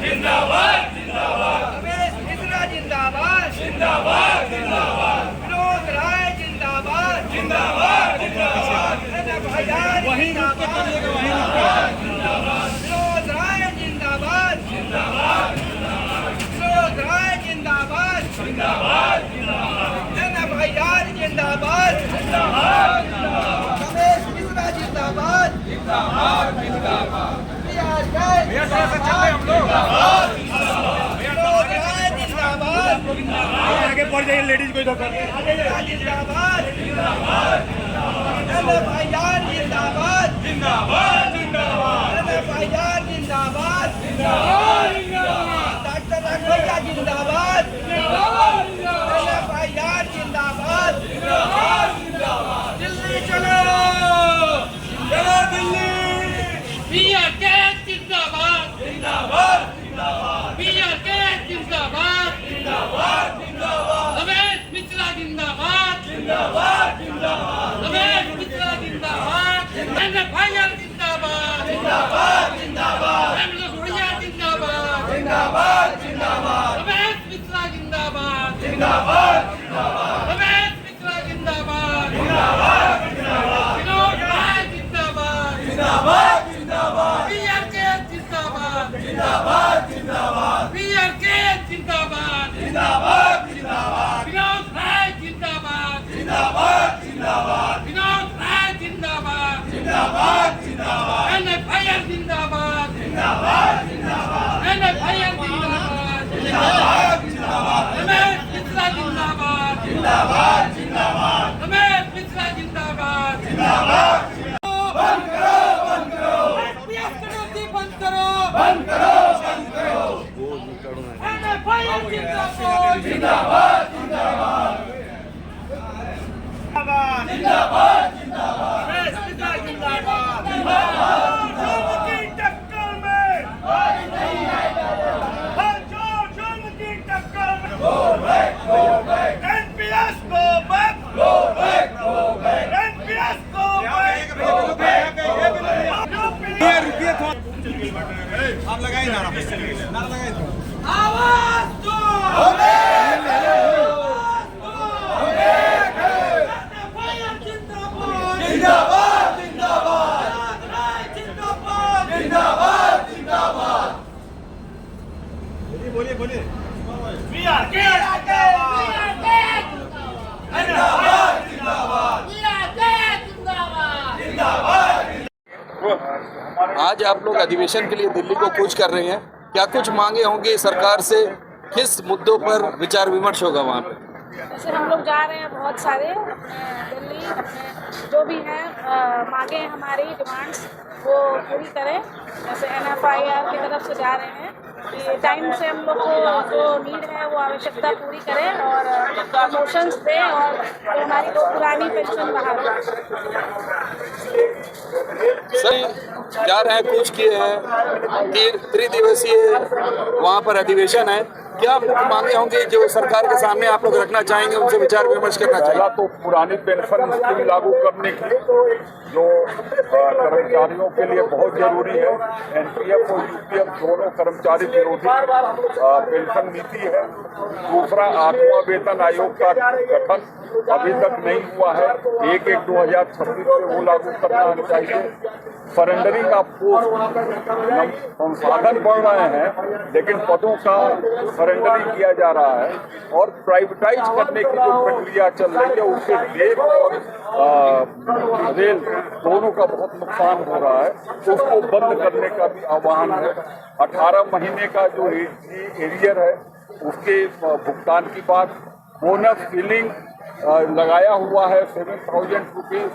जिंदाबाद जिंदाबाद रमेश मिश्रा जिंदाबाद जिंदाबाद जिंदाबाद विनोद राय जिंदाबाद जिंदाबाद जिंदाबाद वहीं जिंदाबाद विनोद राय जिंदाबाद जिंदाबाद विनोद राय जिंदाबाद जिंदाबाद भाईजान जिंदाबाद जिंदाबाद रमेश मिश्रा जिंदाबाद जिंदाबाद जिंदाबाद आगे बढ़ जाइए लेडीज को इधर जिंदाबाद भाईजान जिंदाबाद जिंदाबाद जिंदाबाद भाईजान जिंदाबाद डॉक्टर रघुजा जिंदाबाद भाईजान जिंदाबाद दिल्ली चलो चलो दिल्ली जिंदाबाद जिंदाबाद जिंदाबाद जिंदाबाद जिंदाबाद जिंदाबाद रमेश मिश्रा जिंदाबाद जिंदाबाद जिंदाबाद रमेश मिश्रा जिंदाबाद भाईजान जिंदाबाद जिंदाबाद जिंदाबाद जिंदाबाद जिंदाबाद जिंदाबाद रमेश मिश्रा जिंदाबाद जिंदाबाद जिंदाबाद रमेश मिश्रा जिंदाबाद जिंदाबाद जिंदाबाद विनोद राय जिंदाबाद जिंदाबाद जिंदाबाद जिंदाबाद जिंदाबाद बीआरके जिंदाबाद जिंदाबाद जिंदाबाद विनोद राय जिंदाबाद जिंदाबाद जिंदाबाद विनोद राय जिंदाबाद जिंदाबाद जिंदाबाद एनएफआईआर जिंदाबाद जिंदाबाद जिंदाबाद एनएफआईआर जिंदाबाद जिंदाबाद जिंदाबाद रमेश मिश्रा जिंदाबाद जिंदाबाद जिंदाबाद रमेश मिश्रा जिंदाबाद जिंदाबाद बंद करो बंद करो बंद करो बंद करो जिंदाबाद जिंदाबाद जिंदाबाद जिंदाबाद जिंदाबाद की टक्कर में की टक्कर में go back NPS go back NPS go back आप लगाइए नारा लगाइए आवाज दो जिंदाबाद जिंदाबाद जिंदाबाद जिंदाबाद जिंदाबाद बोलिए बोलिए बीआरके जिंदाबाद जिंदाबाद जिंदाबाद आज आप लोग अधिवेशन के लिए दिल्ली को कूच कर रहे हैं, क्या कुछ मांगे होंगी सरकार से, किस मुद्दों पर विचार विमर्श होगा वहाँ पे? जैसे हम लोग जा रहे हैं बहुत सारे दिल्ली, अपने जो भी हैं मांगे हमारी डिमांड्स वो पूरी करें। जैसे एनएफआईआर की तरफ से जा रहे हैं कि टाइम से हम लोग को जो नीड है वो आवश्यकता पूरी करें और प्रमोशंस दें और हमारी वो पुरानी पेंशन बहाल करें। सही जा रहे हैं, कूच किए हैं, त्रिदिवसीय वहाँ पर अधिवेशन है, क्या मुख्य मांगे होंगी जो सरकार के सामने आप लोग रखना चाहेंगे, उनसे विचार विमर्श करना चाहिए? तो पुरानी पेंशन स्कीम लागू करने की जो कर्मचारियों के लिए बहुत जरूरी है। एनपीएफ और यूपीएफ दोनों कर्मचारी विरोधी पेंशन नीति है। दूसरा, 8वां वेतन आयोग का गठन अभी तक नहीं हुआ है, 1/1/2026 से वो लागू करना चाहिए। सरेंडरिंग ऑफ पोस्ट, संसाधन बढ़ रहे हैं लेकिन पदों का सरेंडरिंग किया जा रहा है और प्राइवेटाइज करने की जो प्रक्रिया चल रही है उससे देश और रेल दोनों का बहुत नुकसान हो रहा है, उसको बंद करने का भी आह्वान है। 18 महीने का जो एरियर है उसके भुगतान की बात, बोनस सीलिंग लगाया हुआ है 7,000 रुपीज,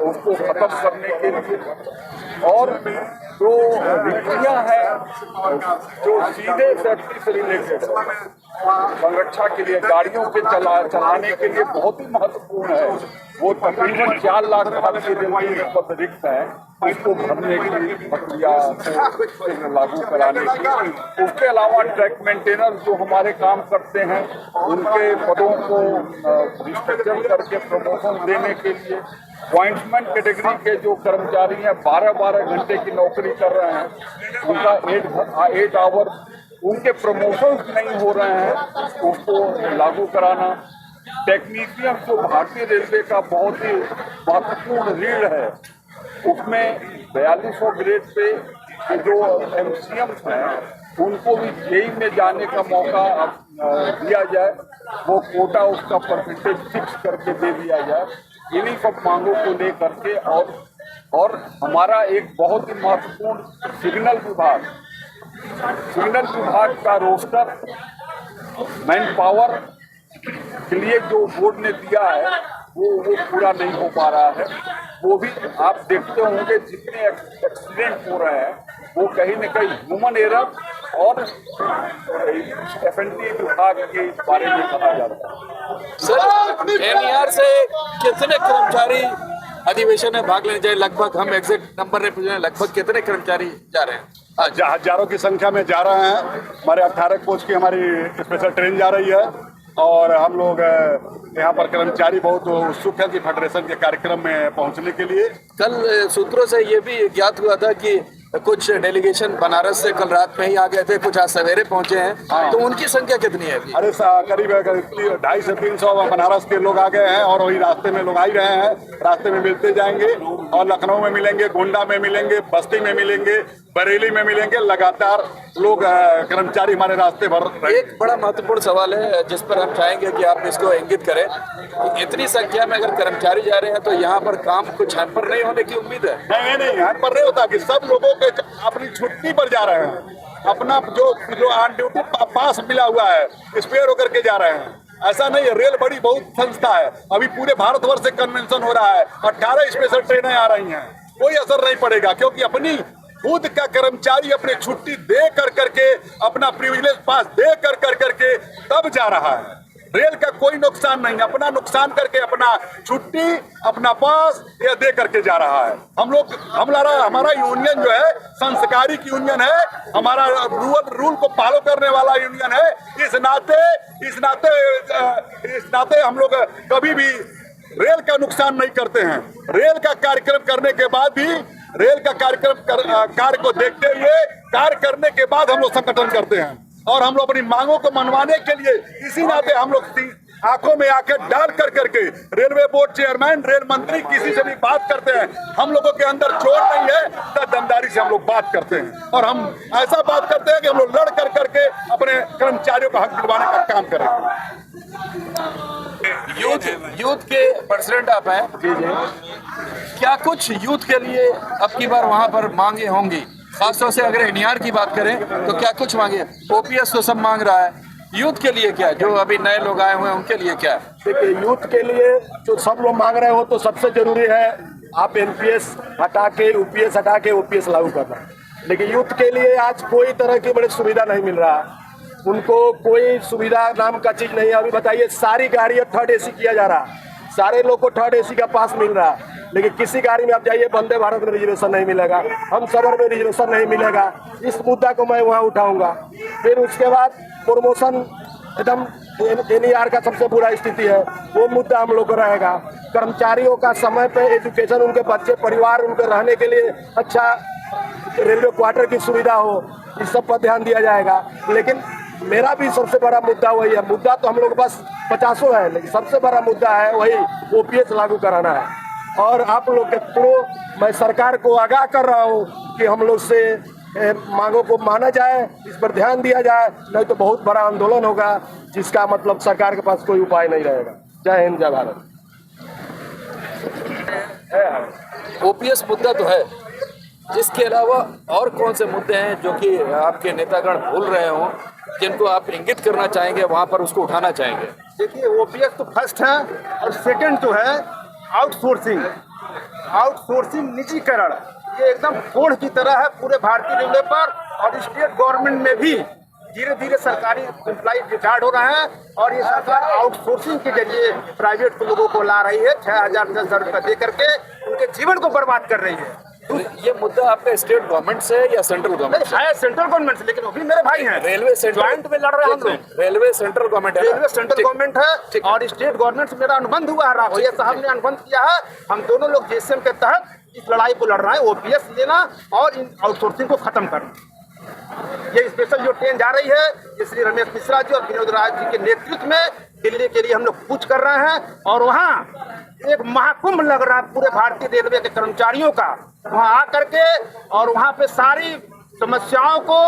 उसको खत्म करने के लिए। और जो रिक्तियाँ हैं जो सीधे सेफ्टी से रिलेटेड संरक्षा के लिए गाड़ियों के चलाने के लिए बहुत ही महत्वपूर्ण है, वो तकरीबन 4 लाख भारतीय रेलवे में पद रिक्त हैं, इसको भरने की प्रक्रिया को लागू कराने की। उसके अलावा ट्रैक मेंटेनर जो हमारे काम करते हैं उनके पदों को रिस्ट्रक्चर करके प्रमोशन देने के लिए, अपॉइंटमेंट कैटेगरी के जो कर्मचारी हैं 12-12 घंटे की नौकरी कर रहे हैं, उनका 8 आवर उनके प्रमोशंस नहीं हो रहे हैं, उसको लागू कराना। टेक्नीशियन जो भारतीय रेलवे का बहुत ही महत्वपूर्ण रीढ़ है, उसमें 4200 ग्रेड पे जो MCMs हैं उनको भी जेई में जाने का मौका दिया जाए, वो कोटा उसका परसेंटेज फिक्स करके दे दिया जाए। इन्हीं सब मांगों को लेकर के और हमारा एक बहुत ही महत्वपूर्ण सिग्नल विभाग का रोस्टर मैन पावर के लिए जो बोर्ड ने दिया है वो पूरा नहीं हो पा रहा है। वो भी आप देखते होंगे जितने एक्सीडेंट हो रहे हैं वो कहीं न कहीं ह्यूमन एरर और F&T विभाग के बारे में कहा जाता है। सर, NER से कितने कर्मचारी अधिवेशन में भाग लेने जाए? लगभग हम एग्जैक्ट नंबर नहीं पूछे, लगभग कितने कर्मचारी जा रहे हैं? हजारों की संख्या में जा रहे हैं। हमारे 18 कोच की हमारी स्पेशल ट्रेन जा रही है और हम लोग यहाँ पर कर्मचारी बहुत उत्सुक है कि फेडरेशन के कार्यक्रम में पहुँचने के लिए। कल सूत्रों से ये भी ज्ञात हुआ था कि कुछ डेलीगेशन बनारस से कल रात में ही आ गए थे, कुछ आज सवेरे पहुंचे हैं, तो उनकी संख्या कितनी है अभी? अरे करीब 250 से 300 बनारस के लोग आ गए हैं और वही रास्ते में लोग आ ही रहे हैं। रास्ते में मिलते जाएंगे और लखनऊ में मिलेंगे, गोंडा में मिलेंगे, बस्ती में मिलेंगे, बरेली में मिलेंगे। लगातार लोग कर्मचारी हमारे रास्ते भर रहे हैं। एक बड़ा महत्वपूर्ण सवाल है जिस पर हम चाहेंगे कि आप इसको इंगित करें। इतनी संख्या में अगर कर्मचारी जा रहे हैं तो यहाँ पर काम कुछ हैम्पर नहीं होने की उम्मीद है? नहीं, हैम्पर नहीं होता कि सब लोगों के अपनी छुट्टी पर जा रहे हैं, अपना जो ऑन ड्यूटी पास मिला हुआ है स्पेयर होकर के जा रहे हैं। ऐसा नहीं है, रेल बड़ी बहुत संस्था है। अभी पूरे भारतवर्ष से कन्वेंशन हो रहा है, 18 स्पेशल ट्रेनें आ रही हैं, कोई असर नहीं पड़ेगा क्योंकि अपनी खुद का कर्मचारी अपने छुट्टी दे कर करके, अपना प्रिविलेज पास दे कर करके तब जा रहा है। रेल का कोई नुकसान नहीं, अपना नुकसान करके अपना छुट्टी, अपना पास ये दे करके जा रहा है। हमारा यूनियन जो है संस्कारिक यूनियन है, हमारा रूल को फॉलो करने वाला यूनियन है। इस नाते हम लोग कभी भी रेल का नुकसान नहीं करते हैं। रेल का कार्यक्रम करने के बाद भी, रेल का कार्य को देखते हुए कार्य करने के बाद हम लोग संगठन करते हैं और हम लोग अपनी मांगों को मनवाने के लिए इसी नाते हम लोग आंखों में आंखें डाल कर करके रेलवे बोर्ड चेयरमैन, रेल मंत्री किसी से भी बात करते हैं। हम लोगों के अंदर जोर नहीं है तो दमदारी से हम लोग बात करते हैं और हम ऐसा बात करते हैं कि हम लोग लड़ कर करके अपने कर्मचारियों का हक दिलवाने का काम करेंगे। यूथ के प्रेसिडेंट आप हैं जी। क्या कुछ यूथ के लिए अब की बार वहाँ पर मांगे होंगी? खासतौर से अगर NER की बात करें तो क्या कुछ मांगे? OPS तो सब मांग रहा है, यूथ के लिए क्या, जो अभी नए लोग आए हुए हैं उनके लिए क्या? देखिए, यूथ के लिए जो सब लोग मांग रहे हो तो सबसे जरूरी है आप NPS हटा के UPS हटा के OPS लागू करना। लेकिन यूथ के लिए आज कोई तरह की बड़ी सुविधा नहीं मिल रहा, उनको कोई सुविधा नाम का चीज नहीं है। अभी बताइए, सारी गाड़ियाँ 3rd AC किया जा रहा, सारे लोग को 3rd AC का पास मिल रहा, लेकिन किसी गाड़ी में आप जाइए वंदे भारत में रिजर्वेशन नहीं मिलेगा, हम सफर में रिजर्वेशन नहीं मिलेगा। इस मुद्दा को मैं वहाँ उठाऊंगा। फिर उसके बाद प्रमोशन एकदम NER का सबसे बुरा स्थिति है, वो मुद्दा हम लोग को रहेगा। कर्मचारियों का समय पे एजुकेशन, उनके बच्चे परिवार उनके रहने के लिए अच्छा रेलवे क्वार्टर की सुविधा हो, इस सब पर ध्यान दिया जाएगा। लेकिन मेरा भी सबसे बड़ा मुद्दा वही है। मुद्दा तो हम लोग बस 50 है, लेकिन सबसे बड़ा मुद्दा है वही OPS लागू कराना है। और आप लोग के थ्रू मैं सरकार को आगाह कर रहा हूँ कि हम लोग से मांगों को माना जाए, इस पर ध्यान दिया जाए, नहीं तो बहुत बड़ा आंदोलन होगा जिसका मतलब सरकार के पास कोई उपाय नहीं रहेगा। जय हिंद, जय भारत। OPS मुद्दा तो है, इसके अलावा और कौन से मुद्दे हैं जो कि आपके नेतागण भूल रहे हों, जिनको आप इंगित करना चाहेंगे, वहाँ पर उसको उठाना चाहेंगे? देखिए, OPS तो फर्स्ट है और सेकंड जो है आउटसोर्सिंग, निजीकरण, ये एकदम फोड़ की तरह है पूरे भारतीय रेलवे पर। और स्टेट गवर्नमेंट में भी धीरे धीरे सरकारी एम्प्लॉय रिटायर्ड हो रहे हैं और ये सरकार आउटसोर्सिंग के जरिए प्राइवेट लोगों को ला रही है, 6,000-10,000 रुपये दे करके उनके जीवन को बर्बाद कर रही है। ये मुद्दा आपका स्टेट गवर्नमेंट से या सेंट्रल गवर्नमेंट से? है सेंट्रल गवर्नमेंट से, लेकिन वो भी मेरे भाई हैं। रेलवे ज्वाइंट में लड़ रहे हैं हम लोग। रेलवे सेंट्रल गवर्नमेंट है, रेलवे सेंट्रल गवर्नमेंट है और स्टेट गवर्नमेंट से मेरा अनुबंध हुआ है। राघोइया साहब ने अनुबंध किया है। हम दोनों लोग JSM के तहत इस लड़ाई को लड़ रहे हैं, OPS लेना और इन आउटसोर्सिंग को खत्म करना। ये स्पेशल जो ट्रेन जा रही है ये श्री रमेश मिश्रा जी और विनोद राज जी के नेतृत्व में दिल्ली के लिए हम लोग कूच कर रहे हैं। और वहाँ एक महाकुंभ लग रहा है पूरे भारतीय रेलवे के कर्मचारियों का, वहाँ आकर के और वहाँ पे सारी समस्याओं को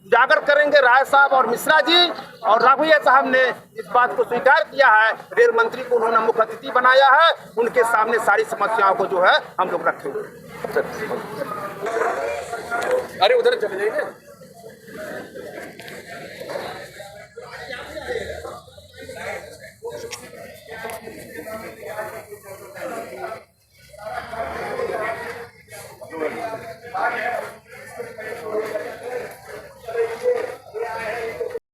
उजागर करेंगे राय साहब और मिश्रा जी। और राघवैया साहब ने इस बात को स्वीकार किया है, रेल मंत्री को उन्होंने मुख्य अतिथि बनाया है, उनके सामने सारी समस्याओं को जो है हम लोग रखेंगे। अरे उधर चले जाइए।